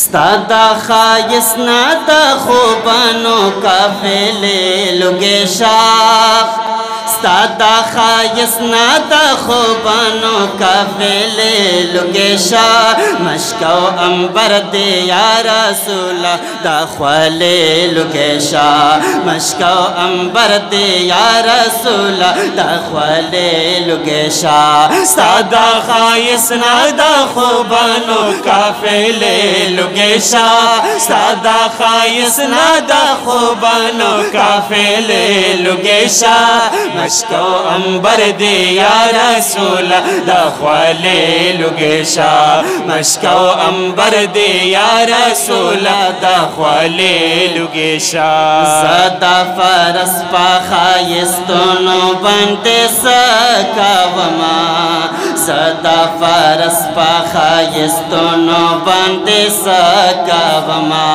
ستادا خایس نادا خوبانو کافلے لگیشا ستادا خایس نادا خوبانو کافلے لگیشا مشکو امبر دے یا رسول دا خوالے لگیشا مشکو امبر دے یا رسول دا خوالے لگیشا ستادا خایس نادا خوبانو کافلے لگیشا ستادا خایس نادا خوبانو کافلے لگیشا مشکو امبر دے یا رسول دا خوالے لگیشا مشکو امبر دے یا رسول دا خوالے لگیشا زدا فرس پا خایستونو بندے سکاوما زدا فرس پا خایستونو بندے سکاوما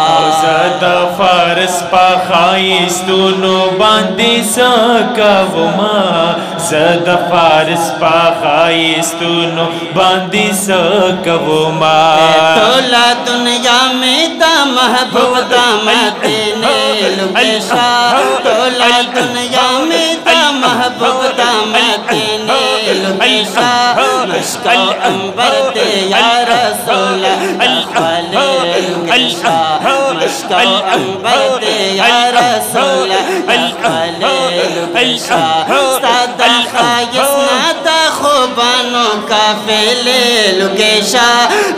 زدا فرس پا خایستونو بندے سکاوما زدا فرس پا خایستونو بندے سکاوما تولا دنیا میں دا محبوب دا مدینے لگیشا تولا دنیا میں دا محبوب دا مدینے لگیشا مشکو امبر دے یا رسول خوالے لگیشا مشکو امبر دے یا رسول خوالے لگیشا ستادا خایس نادا خوبانو کافلے لگیشا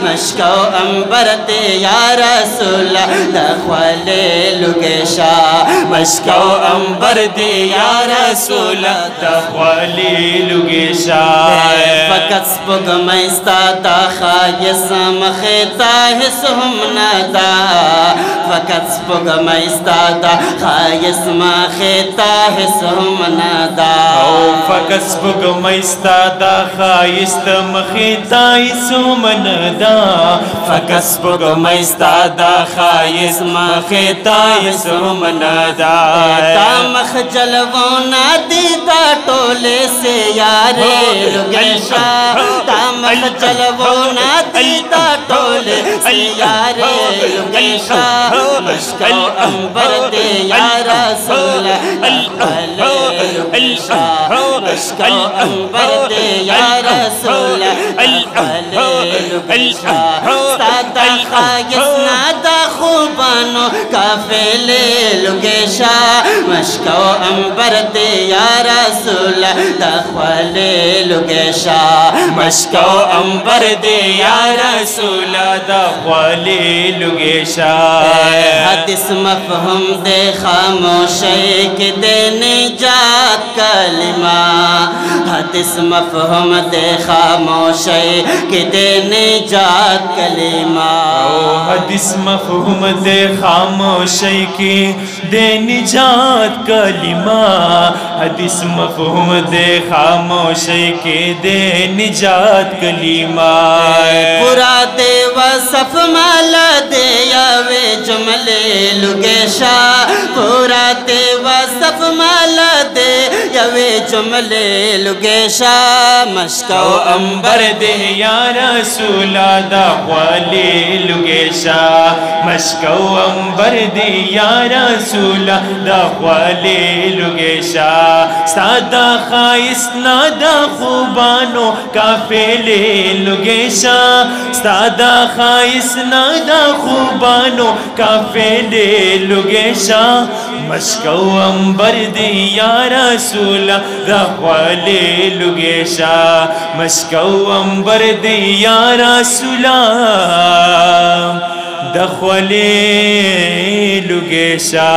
مشکو امبر دے یا رسول دا خوالے لگیشا مشکو امبر دے یا رسول دا خوالے لگیشا فقط سپگمئی ستادا خایس مخیتا حس ہم ندا فقط سپگمئی ستادا خایس مخیتا حس ہم ندا فقط سپگمئی ستادا خایست مخیتا حس ہم ندا فقط سپگمئی ستادا خایس مخیتا حس ہم ندا دا مخ جلوونا دی دا ٹولے سے یارے لگیشا دا مخ جلوونا دی دا ٹولے سے یارے لگیشا مشکو امبر دے یا رسول خوالے لگیشا مشکو امبر دے یا رسول خوالے لگیشا ستادا خایس نادا خوبانو کافلے لگیشا مشکو امبر دے یا رسول دا خوالے لگیشا مشکو امبر دے یا رسول دا خوالے لگیشا حدیث مفہوم دے خاموشی کے دے نجات کلمہ حدیث مفہوم دے خاموشی کے دے نجات کلمہ حدیث مفہوم دے خاموشی کی دے نجات کلمہ حدیث مفہوم دے خاموشی کی دے نجات کلمہ پورا دے وصف مالا دے یاوے جملے لگیشا پورا دے وصف مالا دے یاوے جملے لگیشا مشکو امبر دے یا رسول دا خوالے لگیشا مشکو امبر دے یا رسول دا خوالے لگیشا ستادا خایس نادا خوبانو کافلے لگیشا ستادا خایس نادا خوبانو کافلے لگیشا مشکو امبر دے یا رسول دا خوالے لگیشا مشکو امبر دے یا رسول دا خوالے لگیشا